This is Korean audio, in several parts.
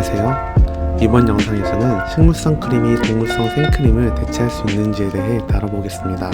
안녕하세요. 이번 영상에서는 식물성 크림이 동물성 생크림을 대체할 수 있는지에 대해 다뤄보겠습니다.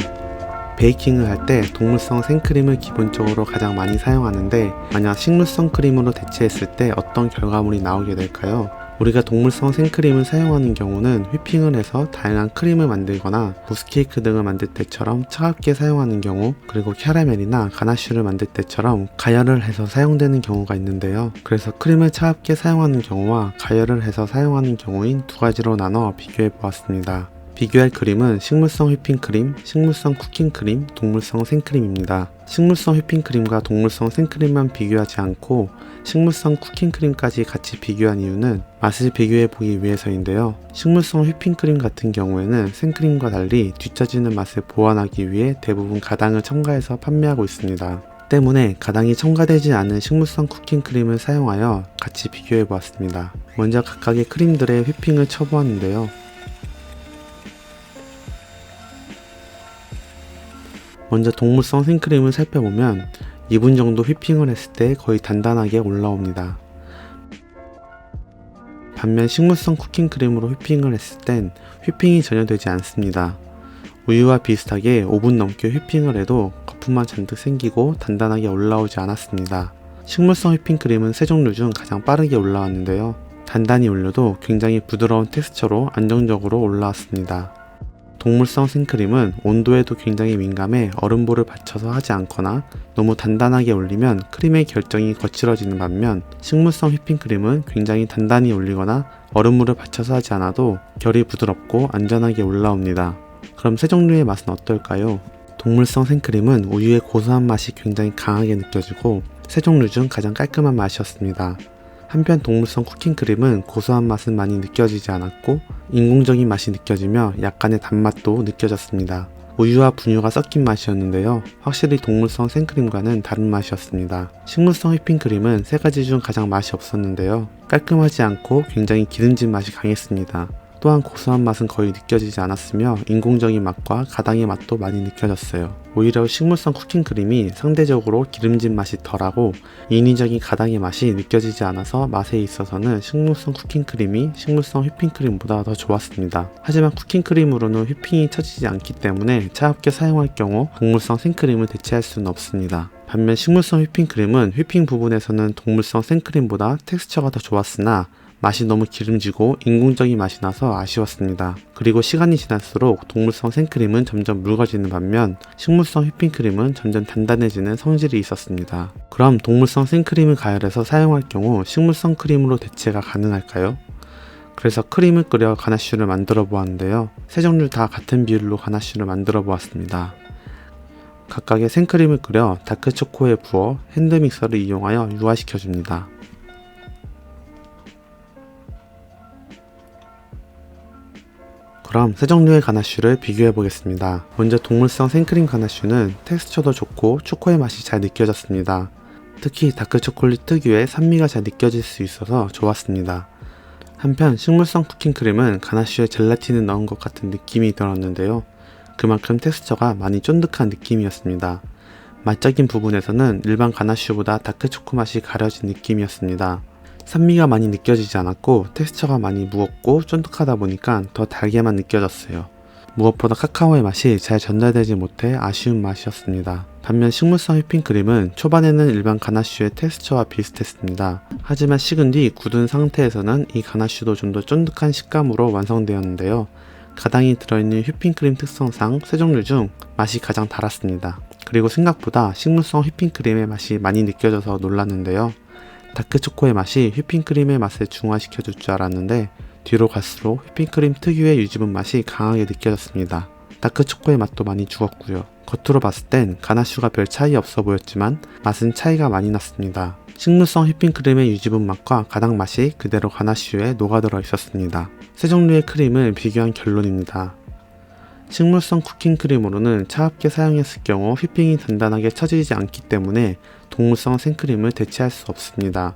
베이킹을 할 때 동물성 생크림을 기본적으로 가장 많이 사용하는데, 만약 식물성 크림으로 대체했을 때 어떤 결과물이 나오게 될까요? 우리가 동물성 생크림을 사용하는 경우는 휘핑을 해서 다양한 크림을 만들거나 무스케이크 등을 만들 때처럼 차갑게 사용하는 경우, 그리고 캐러멜이나 가나슈를 만들 때처럼 가열을 해서 사용되는 경우가 있는데요. 그래서 크림을 차갑게 사용하는 경우와 가열을 해서 사용하는 경우인 두 가지로 나눠 비교해 보았습니다. 비교할 크림은 식물성 휘핑크림, 식물성 쿠킹크림, 동물성 생크림입니다. 식물성 휘핑크림과 동물성 생크림만 비교하지 않고 식물성 쿠킹크림까지 같이 비교한 이유는 맛을 비교해 보기 위해서인데요. 식물성 휘핑크림 같은 경우에는 생크림과 달리 뒤처지는 맛을 보완하기 위해 대부분 가당을 첨가해서 판매하고 있습니다. 때문에 가당이 첨가되지 않은 식물성 쿠킹크림을 사용하여 같이 비교해 보았습니다. 먼저 각각의 크림들의 휘핑을 쳐보았는데요. 먼저 동물성 생크림을 살펴보면 2분 정도 휘핑을 했을 때 거의 단단하게 올라옵니다. 반면 식물성 쿠킹크림으로 휘핑을 했을 땐 휘핑이 전혀 되지 않습니다. 우유와 비슷하게 5분 넘게 휘핑을 해도 거품만 잔뜩 생기고 단단하게 올라오지 않았습니다. 식물성 휘핑크림은 세 종류 중 가장 빠르게 올라왔는데요. 단단히 올려도 굉장히 부드러운 텍스처로 안정적으로 올라왔습니다. 동물성 생크림은 온도에도 굉장히 민감해 얼음볼을 받쳐서 하지 않거나 너무 단단하게 올리면 크림의 결정이 거칠어지는 반면, 식물성 휘핑크림은 굉장히 단단히 올리거나 얼음물을 받쳐서 하지 않아도 결이 부드럽고 안전하게 올라옵니다. 그럼 세 종류의 맛은 어떨까요? 동물성 생크림은 우유의 고소한 맛이 굉장히 강하게 느껴지고 세 종류 중 가장 깔끔한 맛이었습니다. 한편 동물성 쿠킹크림은 고소한 맛은 많이 느껴지지 않았고 인공적인 맛이 느껴지며 약간의 단맛도 느껴졌습니다. 우유와 분유가 섞인 맛이었는데요. 확실히 동물성 생크림과는 다른 맛이었습니다. 식물성 휘핑크림은 세 가지 중 가장 맛이 없었는데요. 깔끔하지 않고 굉장히 기름진 맛이 강했습니다. 또한 고소한 맛은 거의 느껴지지 않았으며 인공적인 맛과 가당의 맛도 많이 느껴졌어요. 오히려 식물성 쿠킹크림이 상대적으로 기름진 맛이 덜하고 인위적인 가당의 맛이 느껴지지 않아서 맛에 있어서는 식물성 쿠킹크림이 식물성 휘핑크림보다 더 좋았습니다. 하지만 쿠킹크림으로는 휘핑이 처지지 않기 때문에 차갑게 사용할 경우 동물성 생크림을 대체할 수는 없습니다. 반면 식물성 휘핑크림은 휘핑 부분에서는 동물성 생크림보다 텍스처가 더 좋았으나 맛이 너무 기름지고 인공적인 맛이 나서 아쉬웠습니다. 그리고 시간이 지날수록 동물성 생크림은 점점 묽어지는 반면 식물성 휘핑크림은 점점 단단해지는 성질이 있었습니다. 그럼 동물성 생크림을 가열해서 사용할 경우 식물성 크림으로 대체가 가능할까요? 그래서 크림을 끓여 가나슈를 만들어 보았는데요. 세 종류 다 같은 비율로 가나슈를 만들어 보았습니다. 각각의 생크림을 끓여 다크초코에 부어 핸드믹서를 이용하여 유화시켜 줍니다. 그럼 세 종류의 가나슈를 비교해 보겠습니다. 먼저 동물성 생크림 가나슈는 텍스처도 좋고 초코의 맛이 잘 느껴졌습니다. 특히 다크초콜릿 특유의 산미가 잘 느껴질 수 있어서 좋았습니다. 한편 식물성 쿠킹크림은 가나슈에 젤라틴을 넣은 것 같은 느낌이 들었는데요. 그만큼 텍스처가 많이 쫀득한 느낌이었습니다. 맛적인 부분에서는 일반 가나슈보다 다크초코 맛이 가려진 느낌이었습니다. 산미가 많이 느껴지지 않았고 텍스처가 많이 무겁고 쫀득하다 보니까 더 달게만 느껴졌어요. 무엇보다 카카오의 맛이 잘 전달되지 못해 아쉬운 맛이었습니다. 반면 식물성 휘핑크림은 초반에는 일반 가나슈의 텍스처와 비슷했습니다. 하지만 식은 뒤 굳은 상태에서는 이 가나슈도 좀 더 쫀득한 식감으로 완성되었는데요. 가당이 들어있는 휘핑크림 특성상 세 종류 중 맛이 가장 달았습니다. 그리고 생각보다 식물성 휘핑크림의 맛이 많이 느껴져서 놀랐는데요. 다크초코의 맛이 휘핑크림의 맛을 중화시켜 줄 줄 알았는데 뒤로 갈수록 휘핑크림 특유의 유지분 맛이 강하게 느껴졌습니다. 다크초코의 맛도 많이 죽었고요. 겉으로 봤을 땐 가나슈가 별 차이 없어 보였지만 맛은 차이가 많이 났습니다. 식물성 휘핑크림의 유지분 맛과 가당 맛이 그대로 가나슈에 녹아들어 있었습니다. 세 종류의 크림을 비교한 결론입니다. 식물성 쿠킹크림으로는 차갑게 사용했을 경우 휘핑이 단단하게 처지지 않기 때문에 동물성 생크림을 대체할 수 없습니다.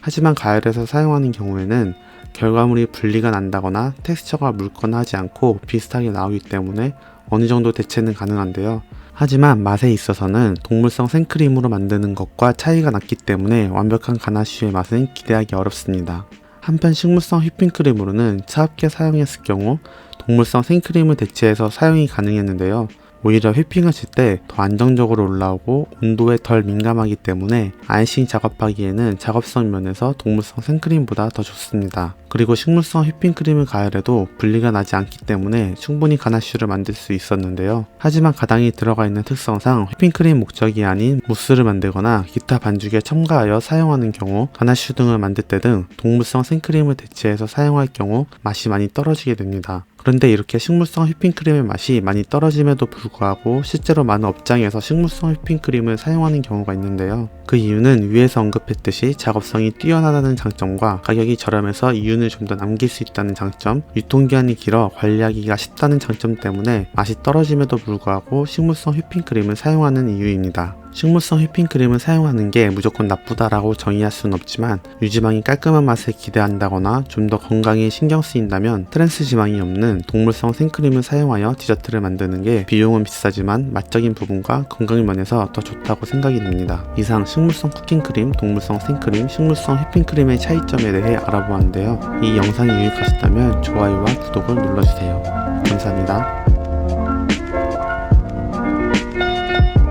하지만 가열해서 사용하는 경우에는 결과물이 분리가 난다거나 텍스처가 묽거나 하지 않고 비슷하게 나오기 때문에 어느 정도 대체는 가능한데요. 하지만 맛에 있어서는 동물성 생크림으로 만드는 것과 차이가 났기 때문에 완벽한 가나슈의 맛은 기대하기 어렵습니다. 한편 식물성 휘핑크림으로는 차갑게 사용했을 경우 동물성 생크림을 대체해서 사용이 가능했는데요. 오히려 휘핑을 했을 때 더 안정적으로 올라오고 온도에 덜 민감하기 때문에 아이싱 작업하기에는 작업성 면에서 동물성 생크림보다 더 좋습니다. 그리고 식물성 휘핑크림을 가열해도 분리가 나지 않기 때문에 충분히 가나쉬를 만들 수 있었는데요. 하지만 가당이 들어가 있는 특성상 휘핑크림 목적이 아닌 무스를 만들거나 기타 반죽에 첨가하여 사용하는 경우 가나쉬 등을 만들 때 등 동물성 생크림을 대체해서 사용할 경우 맛이 많이 떨어지게 됩니다. 그런데 이렇게 식물성 휘핑크림의 맛이 많이 떨어짐에도 불구하고 실제로 많은 업장에서 식물성 휘핑크림을 사용하는 경우가 있는데요. 그 이유는 위에서 언급했듯이 작업성이 뛰어나다는 장점과 가격이 저렴해서 이윤을 좀 더 남길 수 있다는 장점, 유통기한이 길어 관리하기가 쉽다는 장점 때문에 맛이 떨어짐에도 불구하고 식물성 휘핑크림을 사용하는 이유입니다. 식물성 휘핑크림을 사용하는 게 무조건 나쁘다라고 정의할 수는 없지만 유지망이 깔끔한 맛을 기대한다거나 좀 더 건강에 신경 쓰인다면 트랜스 지방이 없는 동물성 생크림을 사용하여 디저트를 만드는 게 비용은 비싸지만 맛적인 부분과 건강 면에서 더 좋다고 생각이 듭니다. 이상 식물성 쿠킹크림, 동물성 생크림, 식물성 휘핑크림의 차이점에 대해 알아보았는데요. 이 영상이 유익하셨다면 좋아요와 구독을 눌러주세요. 감사합니다.